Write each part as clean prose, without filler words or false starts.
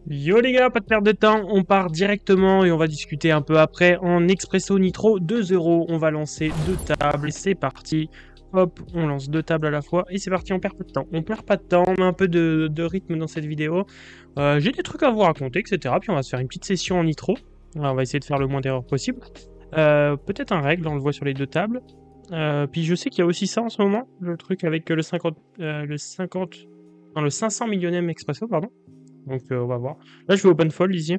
Yo les gars, pas de perte de temps, on part directement et on va discuter un peu après en Expresso Nitro 2 €. On va lancer deux tables et c'est parti. Hop, on lance deux tables à la fois et c'est parti, on perd pas de temps. On perd pas de temps, on met un peu de rythme dans cette vidéo. J'ai des trucs à vous raconter, etc. Puis on va se faire une petite session en Nitro. On va essayer de faire le moins d'erreurs possible. Peut-être un règle, on le voit sur les deux tables. Puis je sais qu'il y a aussi ça en ce moment, le truc avec le 500 millionième Expresso, pardon. Donc on va voir. Là je vais open fold ici.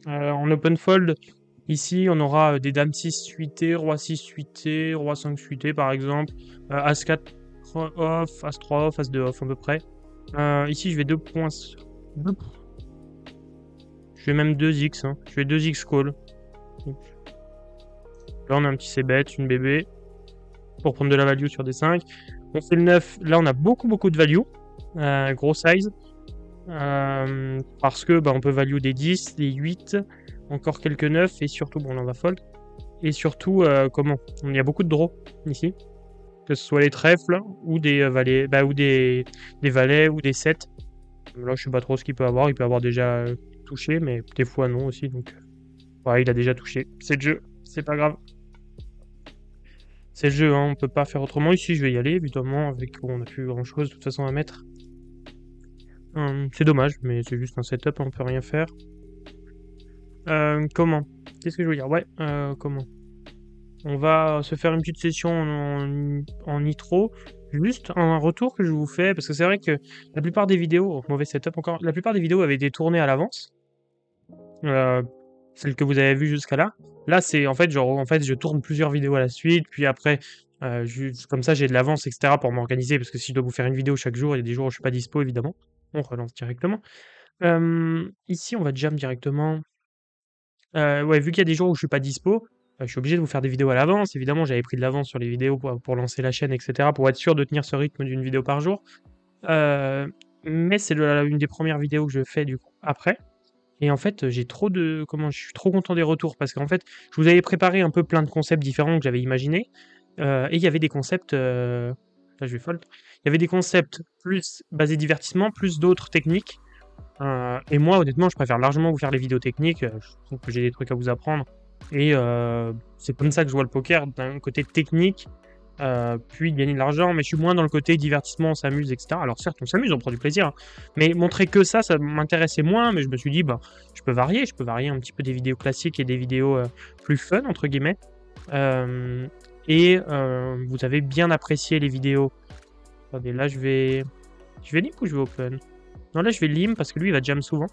En open fold, ici on aura des dames 6 suitées, roi 6 suité, roi 5 suité par exemple, as 4 off, as 3 off, as 2 off à peu près. Ici je vais 2 points. Je vais même 2x, hein. Je vais 2x call. Donc, là on a un petit c-bet, une bébé, pour prendre de la value sur des 5. On fait le 9, là on a beaucoup de value, gros size. Parce que on peut value des 10, des 8, encore quelques 9 et surtout, on va fold. Et surtout, il y a beaucoup de draws ici, que ce soit les trèfles ou des valets, ou des valets ou des 7. Là, je sais pas trop ce qu'il peut avoir. Il peut avoir déjà touché, mais des fois non aussi. Donc, ouais, il a déjà touché. C'est le jeu, c'est pas grave. C'est le jeu, hein, on peut pas faire autrement. Ici, je vais y aller, évidemment, avec on a plus grand chose de toute façon à mettre. C'est dommage, mais c'est juste un setup, on peut rien faire. Comment? Qu'est-ce que je veux dire? Ouais, comment? On va se faire une petite session en nitro. Juste un retour que je vous fais, parce que c'est vrai que la plupart des vidéos, mauvais setup encore, la plupart des vidéos avaient été tournées à l'avance. Celles que vous avez vues jusqu'à là. Là, c'est en fait, je tourne plusieurs vidéos à la suite, puis après, comme ça, j'ai de l'avance, etc. pour m'organiser, parce que si je dois vous faire une vidéo chaque jour, il y a des jours où je suis pas dispo, évidemment. On relance directement. Ici, on va jam directement. Ouais, vu qu'il y a des jours où je suis pas dispo, je suis obligé de vous faire des vidéos à l'avance. Évidemment, j'avais pris de l'avance sur les vidéos pour lancer la chaîne, etc., pour être sûr de tenir ce rythme d'une vidéo par jour. Mais c'est une des premières vidéos que je fais du coup après. Et en fait, je suis trop content des retours parce qu'en fait, je vous avais préparé un peu plein de concepts différents que j'avais imaginés. Et il y avait des concepts. Là, je vais fold. Il y avait des concepts plus basés divertissement, plus d'autres techniques. Et moi, honnêtement, je préfère largement vous faire les vidéos techniques. Je trouve que j'ai des trucs à vous apprendre. Et c'est comme ça que je vois le poker, d'un côté technique, puis gagner de l'argent. Mais je suis moins dans le côté divertissement, on s'amuse, etc. Alors certes, on s'amuse, on prend du plaisir, hein. Mais montrer que ça m'intéressait moins. Mais je me suis dit, je peux varier un petit peu des vidéos classiques et des vidéos plus fun, entre guillemets. Vous avez bien apprécié les vidéos. Attendez, là, je vais limp ou je vais open? Non, là, je vais limp parce que lui, il va jam souvent.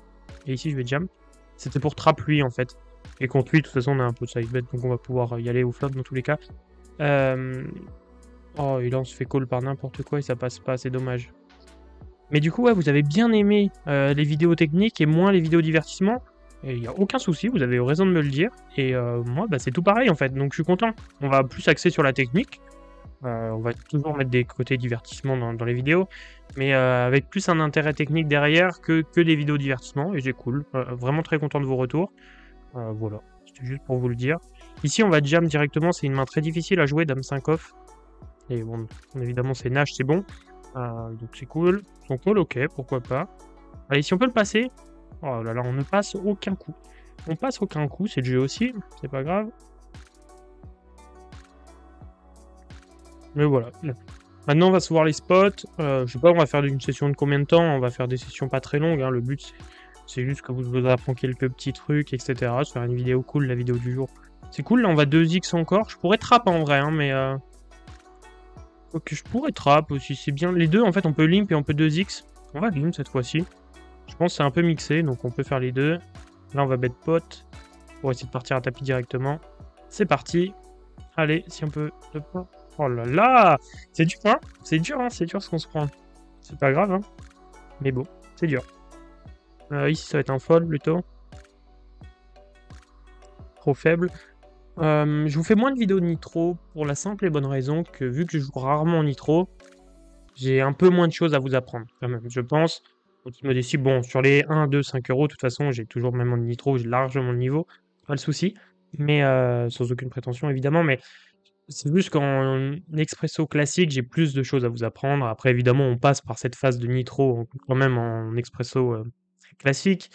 Et ici, je vais jam. C'était pour trap lui, en fait. Et contre lui, de toute façon, on a un peu de side bet, donc on va pouvoir y aller au flop dans tous les cas. Oh, et là, on se fait call par n'importe quoi et ça passe pas, c'est dommage. Mais du coup, ouais, vous avez bien aimé les vidéos techniques et moins les vidéos divertissement. Et il n'y a aucun souci, vous avez raison de me le dire. Et moi, c'est tout pareil, en fait, donc je suis content. On va plus axer sur la technique. On va toujours mettre des côtés divertissement dans les vidéos, mais avec plus un intérêt technique derrière que des vidéos divertissement, et c'est cool. Vraiment très content de vos retours. Voilà, c'était juste pour vous le dire. Ici, on va jam directement, c'est une main très difficile à jouer, dame 5 off. Et bon, évidemment, c'est Nash, c'est bon. Donc c'est cool. Son call, ok, pourquoi pas. Allez, si on peut le passer. Oh là là, on ne passe aucun coup. On passe aucun coup, c'est le jeu aussi, c'est pas grave. Mais voilà. Maintenant, on va se voir les spots. Je sais pas, on va faire une session de combien de temps? On va faire des sessions pas très longues, hein. Le but, c'est juste que vous appreniez quelques petits trucs, etc. Se faire une vidéo cool, la vidéo du jour. C'est cool, là, on va 2x encore. Je pourrais trap en vrai, hein, mais... Ok, je pourrais trap aussi, c'est bien. Les deux, en fait, on peut limp et on peut 2x. On va limp cette fois-ci. Je pense que c'est un peu mixé, donc on peut faire les deux. Là, on va bet pot pour essayer de partir à tapis directement. C'est parti. Allez, si on peut... Oh là là! C'est dur, hein? C'est dur ce qu'on se prend. C'est pas grave, hein? Mais bon, c'est dur. Ici, ça va être un fold plutôt. Trop faible. Je vous fais moins de vidéos de nitro pour la simple et bonne raison que vu que je joue rarement en nitro, j'ai un peu moins de choses à vous apprendre quand même, je pense. Donc il me décide, bon, sur les 1, 2, 5 euros, de toute façon, j'ai toujours même en nitro, j'ai largement le niveau, pas le souci. Mais sans aucune prétention évidemment, mais c'est juste qu'en expresso classique, j'ai plus de choses à vous apprendre. Après, évidemment, on passe par cette phase de nitro quand même en expresso classique,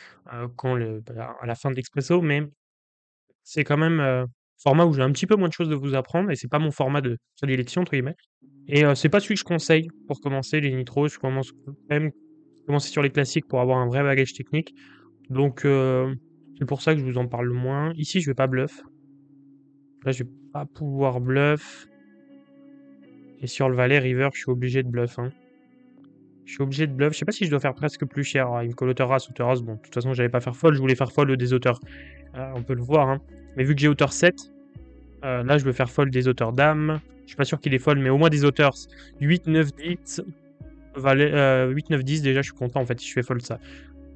quand à la fin de l'expresso, mais c'est quand même, format où j'ai un petit peu moins de choses de vous apprendre et c'est pas mon format de «prédilection» entre guillemets et c'est pas celui que je conseille pour commencer les nitros. Je commence quand même commencer sur les classiques pour avoir un vrai bagage technique. Donc c'est pour ça que je vous en parle moins. Ici, je vais pas bluff. Là, je vais pas pouvoir bluff et sur le valet river, je suis obligé de bluff, hein. Je suis obligé de bluff. Je sais pas si je dois faire presque plus cher. Ah, il me colle hauteur as, hauteur as. Bon, de toute façon, j'allais pas faire fold, je voulais faire fold des hauteurs. On peut le voir, hein. Mais vu que j'ai hauteur 7, là, je veux faire fold des hauteurs dame. Je suis pas sûr qu'il est fold, mais au moins des hauteurs 8, 9, 10. Valet, 8, 9, 10, déjà, je suis content en fait si je fais fold ça.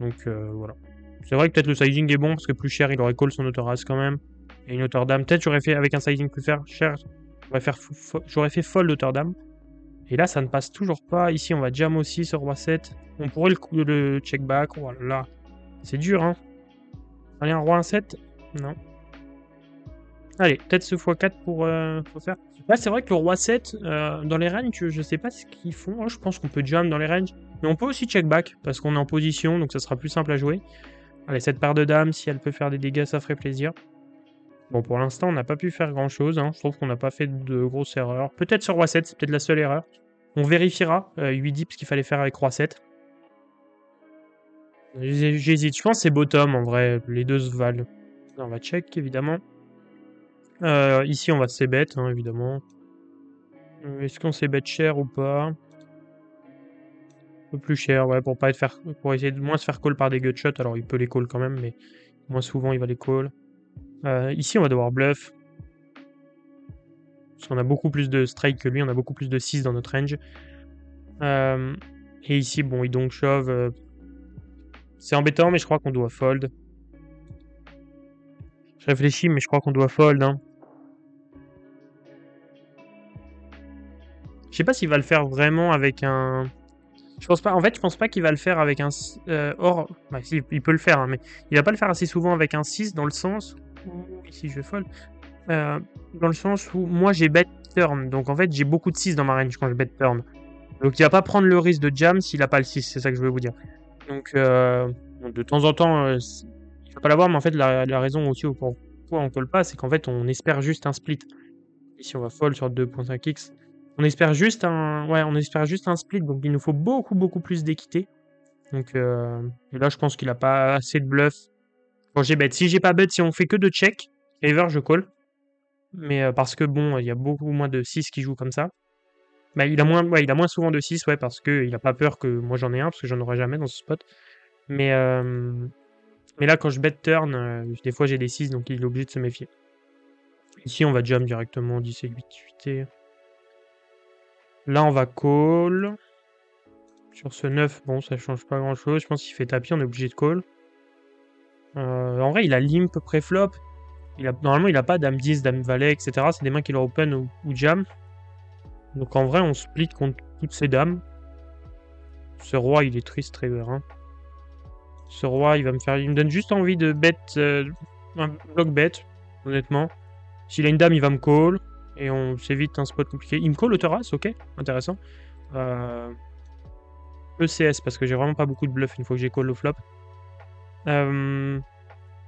Donc voilà. C'est vrai que peut-être le sizing est bon parce que plus cher, il aurait call son hauteur as quand même. Et une hauteur dame. Peut-être j'aurais fait avec un sizing plus cher, j'aurais fait fold hauteur dame. Et là, ça ne passe toujours pas. Ici, on va jam aussi sur roi 7. On pourrait le check back. Oh là là. C'est dur, hein. Allez, un roi 1-7. Non. Allez, peut-être ce x4 pour faire. Là, c'est vrai que le roi 7, dans les ranges, je sais pas ce qu'ils font. Oh, je pense qu'on peut jam dans les ranges. Mais on peut aussi check back parce qu'on est en position, donc ça sera plus simple à jouer. Allez, cette paire de dames, si elle peut faire des dégâts, ça ferait plaisir. Bon, pour l'instant, on n'a pas pu faire grand-chose. Hein. Je trouve qu'on n'a pas fait de grosses erreurs. Peut-être sur roi 7, c'est peut-être la seule erreur. On vérifiera 8 dips qu'il fallait faire avec roi 7. J'hésite. Je pense que c'est bottom, en vrai. Les deux se valent. Là, on va check, évidemment. Ici, on va c-bet, hein, évidemment. Est-ce qu'on c-bet cher ou pas? Un peu plus cher, ouais, pour essayer de moins se faire call par des gutshots. Alors, il peut les call quand même, mais moins souvent, il va les call. Ici, on va devoir bluff. Parce qu'on a beaucoup plus de strike que lui, on a beaucoup plus de 6 dans notre range. Et ici, bon, il donc shove. C'est embêtant, mais je crois qu'on doit fold. Je réfléchis, mais je crois qu'on doit fold. Hein. Je sais pas s'il va le faire vraiment avec un... Je pense pas. En fait, je pense pas qu'il va le faire avec un... or... Bah, si, il peut le faire, hein, mais il va pas le faire assez souvent avec un 6 dans le sens... Ici, je vais fold. Dans le sens où moi, j'ai bet turn. Donc, en fait, j'ai beaucoup de 6 dans ma range quand je bet turn. Donc, il va pas prendre le risque de jam s'il a pas le 6. C'est ça que je veux vous dire. Donc, de temps en temps, il va pas l'avoir, mais en fait, la raison aussi pourquoi on colle pas, c'est qu'en fait, on espère juste un split. Ici, on va fold sur 2.5x. On espère juste un split, donc il nous faut beaucoup plus d'équité. Donc, et là, je pense qu'il a pas assez de bluff. Quand j'ai bet, si j'ai pas bet, si on fait que de check, river, je call. Mais parce que bon, il y a beaucoup moins de 6 qui jouent comme ça. Bah, il a moins souvent de 6, ouais, parce qu'il a pas peur que moi j'en ai un, parce que j'en aurai jamais dans ce spot. Mais là, quand je bet turn, des fois j'ai des 6, donc il est obligé de se méfier. Ici, on va jam directement 10 et 8, 8 et... Là, on va call. Sur ce 9, bon, ça change pas grand-chose. Je pense qu'il fait tapis, on est obligé de call. En vrai, il a limp pré-flop. Normalement, il a pas dame 10, dame valet, etc. C'est des mains qu'il open ou jam. Donc en vrai, on split contre toutes ces dames. Ce roi, il est triste, river. Hein. Ce roi, il me donne juste envie de bet un block bet, honnêtement. S'il a une dame, il va me call. Et on s'évite un spot compliqué. Il me call hauteur as, ok, intéressant. ECS, parce que j'ai vraiment pas beaucoup de bluff une fois que j'ai call au flop.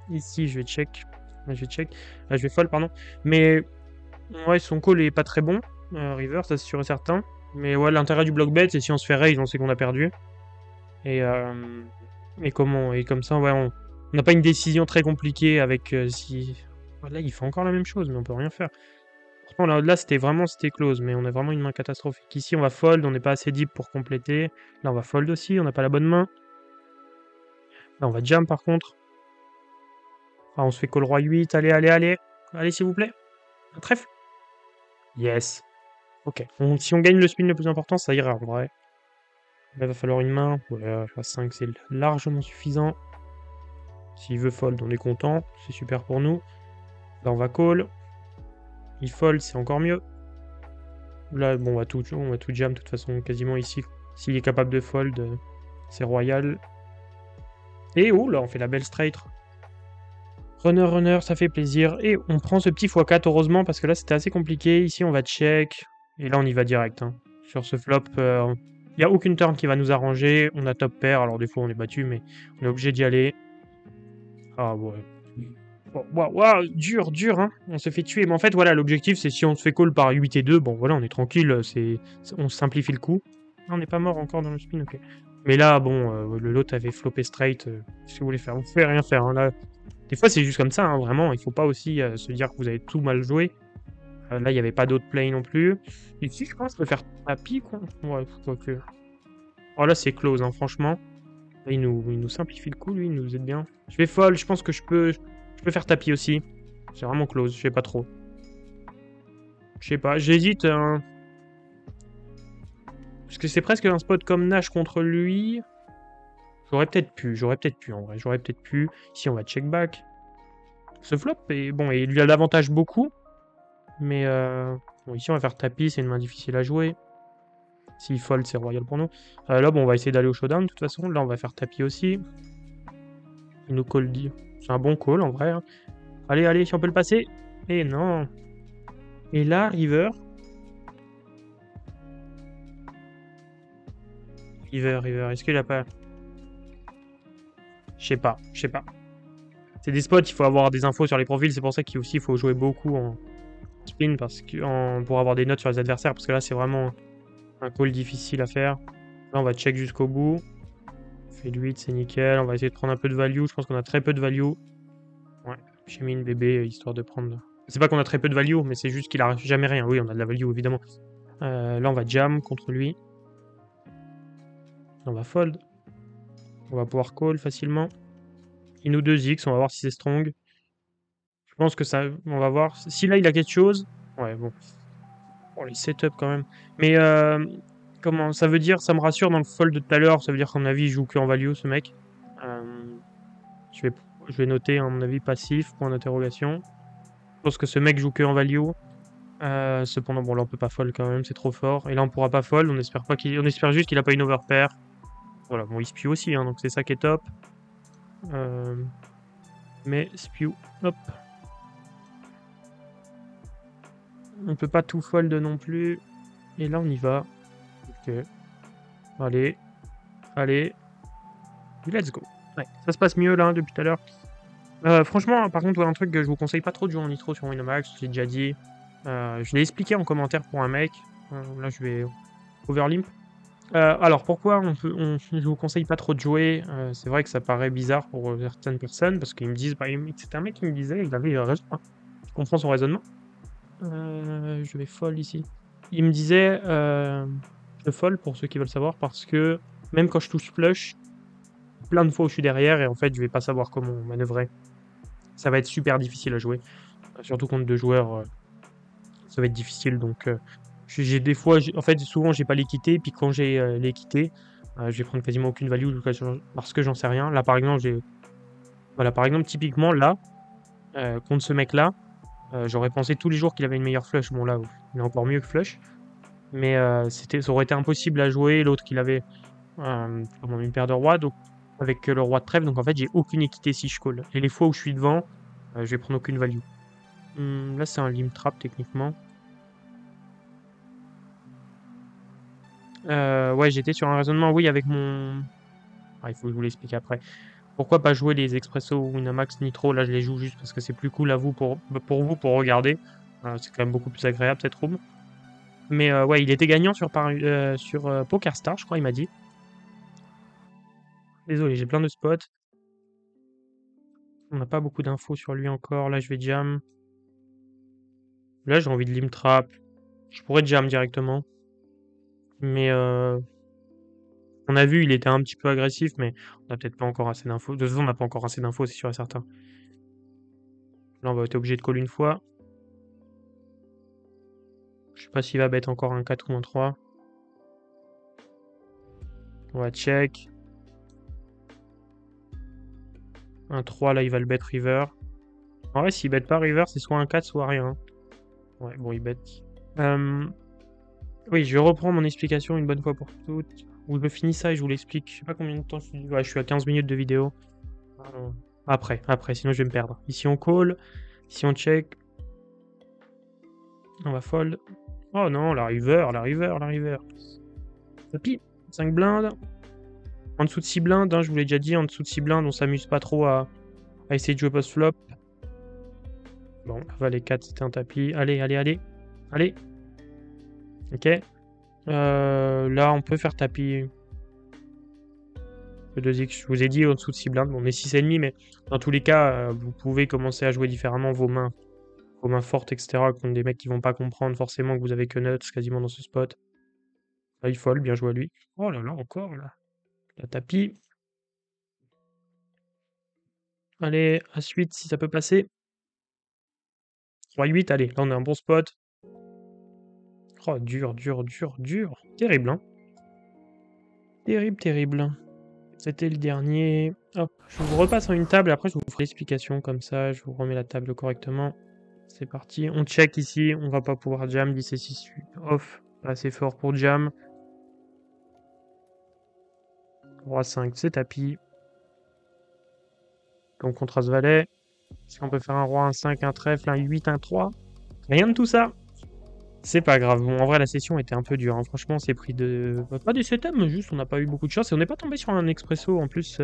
Ici, je vais check. Je vais fold, pardon. Mais ouais, son call est pas très bon. River, ça c'est sûr et certain. Mais ouais, l'intérêt du block bet, c'est si on se fait raise, on sait qu'on a perdu. Et comme ça, ouais, on n'a pas une décision très compliquée avec si... Là, il fait encore la même chose, mais on peut rien faire. Pourtant, là c'était close, mais on a vraiment une main catastrophique. Ici, on va fold, on n'est pas assez deep pour compléter. Là, on va fold aussi, on n'a pas la bonne main. Là, on va jam par contre. Ah, on se fait call roi 8, allez. Allez, s'il vous plaît. Un trèfle. Yes. Ok. Si on gagne le spin le plus important, ça ira en vrai. Là, il va falloir une main. Ouais, 5, c'est largement suffisant. S'il veut fold, on est content. C'est super pour nous. Là, on va call. Il fold, c'est encore mieux. Là, bon, on va tout jam de toute façon, quasiment ici. S'il est capable de fold, c'est royal. Et oh, là, on fait la belle straight. Runner, ça fait plaisir. Et on prend ce petit x4, heureusement, parce que là, c'était assez compliqué. Ici, on va check. Et là, on y va direct. Hein. Sur ce flop, Il y a aucune turn qui va nous arranger. On a top pair, alors des fois on est battu, mais on est obligé d'y aller. Ah ouais. Waouh, dur, hein. On se fait tuer. Mais en fait, voilà, l'objectif, c'est si on se fait call par 8 et 2, bon voilà, on est tranquille, on simplifie le coup. Ah, on n'est pas mort encore dans le spin, ok. Mais là, bon, le lot avait flopé straight. Qu'est-ce que vous voulez faire? Vous pouvez rien faire, hein, là. Des fois, c'est juste comme ça, hein, vraiment. Il faut pas aussi se dire que vous avez tout mal joué. Là, il n'y avait pas d'autres play non plus. Ici, je pense, je peux faire tapis, quoi. Ouais, quoique. Oh, là, c'est close, hein, franchement. Là, il nous simplifie le coup, lui, il nous aide bien. Je vais fold, je pense que je peux faire tapis aussi. C'est vraiment close, je sais pas trop. Je sais pas, j'hésite. Parce que c'est presque un spot comme Nash contre lui. J'aurais peut-être pu en vrai, j'aurais peut-être pu. Ici, on va check back. Ce flop, et bon, et il lui a l'avantage beaucoup. Mais bon, ici, on va faire tapis, c'est une main difficile à jouer. S'il fold, c'est royal pour nous. Là, bon, on va essayer d'aller au showdown, de toute façon. Là, on va faire tapis aussi. Il nous call dit. C'est un bon call, en vrai. Hein. Allez, si on peut le passer. Et non. Et là, river. River, est-ce qu'il a pas... Je sais pas. C'est des spots, il faut avoir des infos sur les profils, c'est pour ça qu'il aussi faut jouer beaucoup en spin pour avoir des notes sur les adversaires, parce que là c'est vraiment un call difficile à faire. Là on va check jusqu'au bout. On fait le 8, c'est nickel, on va essayer de prendre un peu de value, je pense qu'on a très peu de value. Ouais, j'ai mis une bébé histoire de prendre... C'est pas qu'on a très peu de value, mais c'est juste qu'il a jamais rien. Oui, on a de la value évidemment. Là on va jam contre lui. On va fold. On va pouvoir call facilement. Il nous 2x, on va voir si c'est strong. Je pense que ça... On va voir. Si là il a quelque chose... Ouais, bon. Oh, les setups quand même. Mais comment ça veut dire, ça me rassure dans le fold de tout à l'heure, ça veut dire qu'à mon avis, il joue que en value ce mec. Euh, je vais noter, à mon avis, passif, point d'interrogation. Je pense que ce mec joue que en value. Cependant, bon, là, on peut pas fold quand même, c'est trop fort. Et là, on pourra pas fold, on espère juste qu'il a pas une overpair. Voilà, bon, il spew aussi, hein, donc c'est ça qui est top. Mais spew, hop. On peut pas tout fold non plus. Et là, on y va. Ok. Allez. Let's go. Ouais, ça se passe mieux là depuis tout à l'heure. Franchement, par contre, ouais, un truc que je vous conseille pas trop de jouer en nitro sur Winamax, j'ai déjà dit. Je l'ai expliqué en commentaire pour un mec. Là, je vais overlimp. Alors, pourquoi je vous conseille pas trop de jouer C'est vrai que ça paraît bizarre pour certaines personnes parce qu'ils me disent, c'était un mec qui me disait, il avait raison. Hein. Je comprends son raisonnement. Je vais fold ici. Il me disait, je fold pour ceux qui veulent savoir parce que même quand je touche flush, plein de fois où je suis derrière et en fait je vais pas savoir comment manœuvrer. Ça va être super difficile à jouer. Surtout contre 2 joueurs, ça va être difficile. Donc j'ai des fois, en fait souvent j'ai pas l'équité, puis quand j'ai l'équité, je vais prendre quasiment aucune value parce que j'en sais rien. Là par exemple, voilà, par exemple typiquement là, contre ce mec là, j'aurais pensé tous les jours qu'il avait une meilleure flush. Bon là, il est encore mieux que flush. Mais ça aurait été impossible à jouer. L'autre qu'il avait une paire de rois, donc avec le roi de trèfle, donc en fait j'ai aucune équité si je call. Et les fois où je suis devant, je vais prendre aucune value. Là c'est un limb trap techniquement. Ouais, j'étais sur un raisonnement, oui, avec mon... Ah, il faut que je vous l'explique après. Pourquoi pas jouer les Expresso Winamax Nitro? Là je les joue juste parce que c'est plus cool à vous pour vous pour regarder. C'est quand même beaucoup plus agréable cette room. Mais ouais, il était gagnant sur PokerStar, je crois, il m'a dit. Désolé, j'ai plein de spots. On n'a pas beaucoup d'infos sur lui encore. Là, je vais jam. Là, j'ai envie de limb trap. Je pourrais jam directement. Mais on a vu, il était un petit peu agressif, mais on n'a peut-être pas encore assez d'infos. De toute façon, on n'a pas encore assez d'infos, c'est sûr et certain. Là, on va être obligé de call une fois. Je sais pas s'il va bet encore un 4 ou un 3. On va check. Un 3, là, il va le bet river. En vrai, s'il bet pas river, c'est soit un 4, soit rien. Ouais, bon, il bet. Oui, je reprends mon explication une bonne fois pour toutes. Ou je finis ça et je vous l'explique. Je sais pas combien de temps je suis. Ouais, je suis à 15 minutes de vidéo. Après, sinon je vais me perdre. Ici on call. Ici on check. On va fold. Oh non, la river. Tapis. 5 blindes. En dessous de 6 blindes, hein, je vous l'ai déjà dit, en dessous de 6 blindes, on s'amuse pas trop à essayer de jouer post-flop. Bon, valet 4, c'était un tapis. Allez, allez, allez. Allez. Ok. Là, on peut faire tapis. Le 2x, je vous ai dit, en dessous de 6 blindes. Bon, on est 6,5, mais dans tous les cas, vous pouvez commencer à jouer différemment vos mains fortes, etc. Contre des mecs qui vont pas comprendre forcément que vous avez que nuts quasiment dans ce spot. Là, il fold, bien joué à lui. Oh là là, encore là. La tapis. Allez, As-8 si ça peut passer. 3-8, allez, là on a un bon spot. Oh, dur, dur, dur, dur. Terrible, hein. Terrible, terrible. C'était le dernier. Hop, je vous repasse en une table, et après je vous ferai l'explication comme ça, je vous remets la table correctement. C'est parti, on check ici, on va pas pouvoir jam, 10 et 6 off, pas assez fort pour jam. Roi 5, c'est tapis. Donc contre As-Valet. Est-ce qu'on peut faire un roi, un 5, un trèfle, un 8, un 3? Rien de tout ça. C'est pas grave. Bon, en vrai, la session était un peu dure, hein. Franchement, on s'est pris de... Pas des setups, mais juste, on n'a pas eu beaucoup de chance. Et on n'est pas tombé sur un expresso, en plus,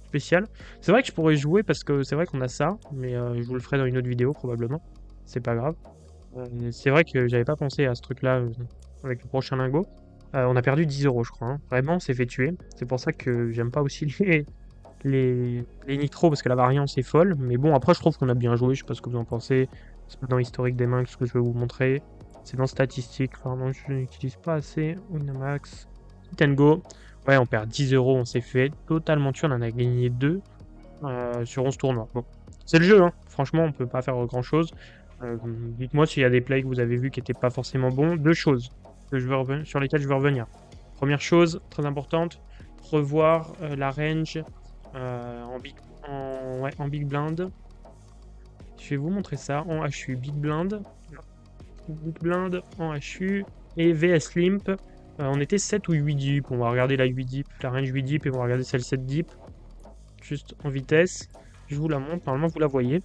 spécial. C'est vrai que je pourrais jouer, parce que c'est vrai qu'on a ça. Mais je vous le ferai dans une autre vidéo, probablement. C'est pas grave. C'est vrai que j'avais pas pensé à ce truc-là, avec le prochain lingot. On a perdu 10 €, je crois, hein. Vraiment, on s'est fait tuer. C'est pour ça que j'aime pas aussi les nitros, parce que la variance est folle. Mais bon, après, je trouve qu'on a bien joué. Je sais pas ce que vous en pensez. C'est pas dans historique des mains que ce que je vais vous montrer. C'est dans statistiques. Pardon, je n'utilise pas assez. Winamax. Hit and go. Ouais, on perd 10 €. On s'est fait totalement tuer. On en a gagné 2 sur 11 tournois. Bon, c'est le jeu, hein. Franchement, on peut pas faire grand chose. Dites-moi s'il y a des plays que vous avez vus qui n'étaient pas forcément bons. 2 choses que sur lesquelles je veux revenir. Première chose, très importante, revoir la range en big blind. Je vais vous montrer ça en HU. Big blind en HU et VS Limp. On était 7 ou 8 deep. On va regarder la 8 deep, la range 8 deep, et on va regarder celle 7 deep. Juste en vitesse. Je vous la montre. Normalement, vous la voyez.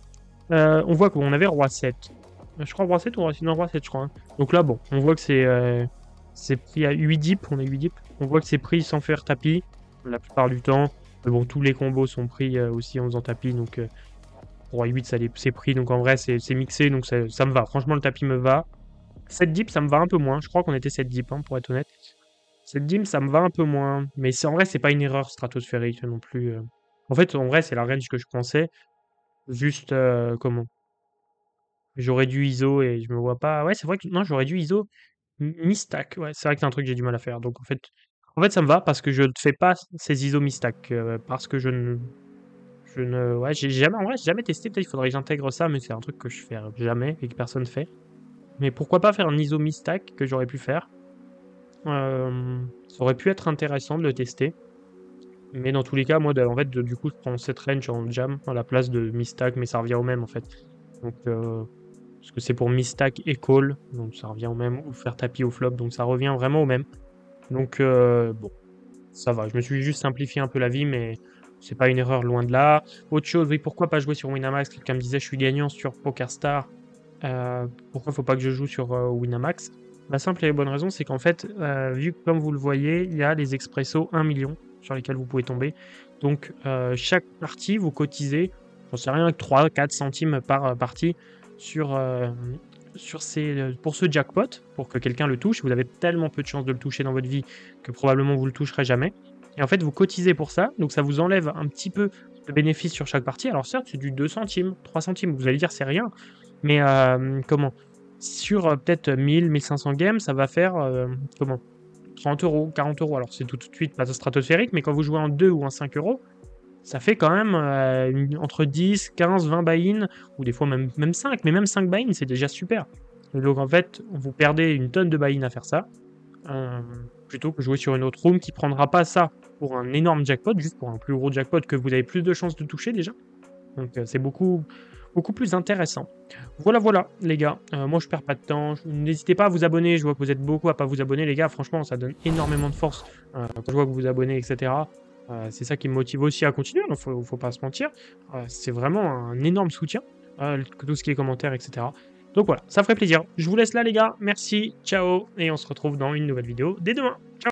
On voit qu'on avait roi 7. Je crois roi 7 ou roi 7, je crois. Hein. Donc là, bon, on voit que c'est pris à 8 deep. On a 8 deep. On voit que c'est pris sans faire tapis la plupart du temps. Mais bon, tous les combos sont pris aussi en faisant tapis. Donc roi 8, c'est pris. Donc en vrai, c'est mixé. Donc ça me va. Franchement, le tapis me va. 7 deep, ça me va un peu moins. Je crois qu'on était 7 deep, hein, pour être honnête. 7 deep, ça me va un peu moins. Mais en vrai, c'est pas une erreur stratosphérique non plus. En fait, en vrai, c'est la range que je pensais. Juste, comment? J'aurais dû ISO et je me vois pas. Ouais, c'est vrai que non, j'aurais dû ISO mi-stack. Ouais, c'est vrai que c'est un truc que j'ai du mal à faire. Donc en fait, ça me va parce que je ne fais pas ces ISO mi-stack. Parce que ouais, j'ai jamais, en vrai, j'ai jamais testé. Peut-être qu'il faudrait que j'intègre ça, mais c'est un truc que je fais jamais et que personne fait. Mais pourquoi pas faire un ISO mi-stack que j'aurais pu faire? Ça aurait pu être intéressant de le tester. Mais dans tous les cas, moi, en fait, du coup, je prends cette range en jam à la place de mi-stack, mais ça revient au même, en fait. Donc, parce que c'est pour mi-stack et call, donc ça revient au même, ou faire tapis au flop, donc ça revient vraiment au même. Donc, bon, ça va. Je me suis juste simplifié un peu la vie, mais c'est pas une erreur, loin de là. Autre chose, oui, pourquoi pas jouer sur Winamax? Quelqu'un me disait, je suis gagnant sur PokerStar. Pourquoi faut pas que je joue sur Winamax? La simple et bonne raison, c'est qu'en fait, vu que comme vous le voyez, il y a les expressos 1 million sur lesquels vous pouvez tomber. Donc, chaque partie, vous cotisez, j'en sais rien, 3-4 centimes par partie pour ce jackpot, pour que quelqu'un le touche. Vous avez tellement peu de chances de le toucher dans votre vie que probablement vous le toucherez jamais. Et en fait, vous cotisez pour ça, donc ça vous enlève un petit peu de bénéfice sur chaque partie. Alors certes, c'est du 2 centimes, 3 centimes, vous allez dire c'est rien, mais comment? Sur peut-être 1000, 1500 games, ça va faire comment? 30 €, 40 €. Alors c'est tout de suite pas stratosphérique, mais quand vous jouez en 2 ou en 5 €, ça fait quand même entre 10, 15, 20 buy-in, ou des fois même 5, mais même 5 buy-in, c'est déjà super. Et donc en fait, vous perdez une tonne de buy-in à faire ça, plutôt que jouer sur une autre room qui prendra pas ça pour un énorme jackpot, juste pour un plus gros jackpot que vous avez plus de chances de toucher déjà. Donc c'est beaucoup plus intéressant. Voilà les gars, moi je perds pas de temps, n'hésitez pas à vous abonner, je vois que vous êtes beaucoup à pas vous abonner les gars, franchement ça donne énormément de force quand je vois que vous vous abonnez, etc. C'est ça qui me motive aussi à continuer, donc faut pas se mentir. C'est vraiment un énorme soutien, tout ce qui est commentaires, etc. Donc voilà, ça ferait plaisir. Je vous laisse là les gars, merci, ciao, et on se retrouve dans une nouvelle vidéo dès demain. Ciao.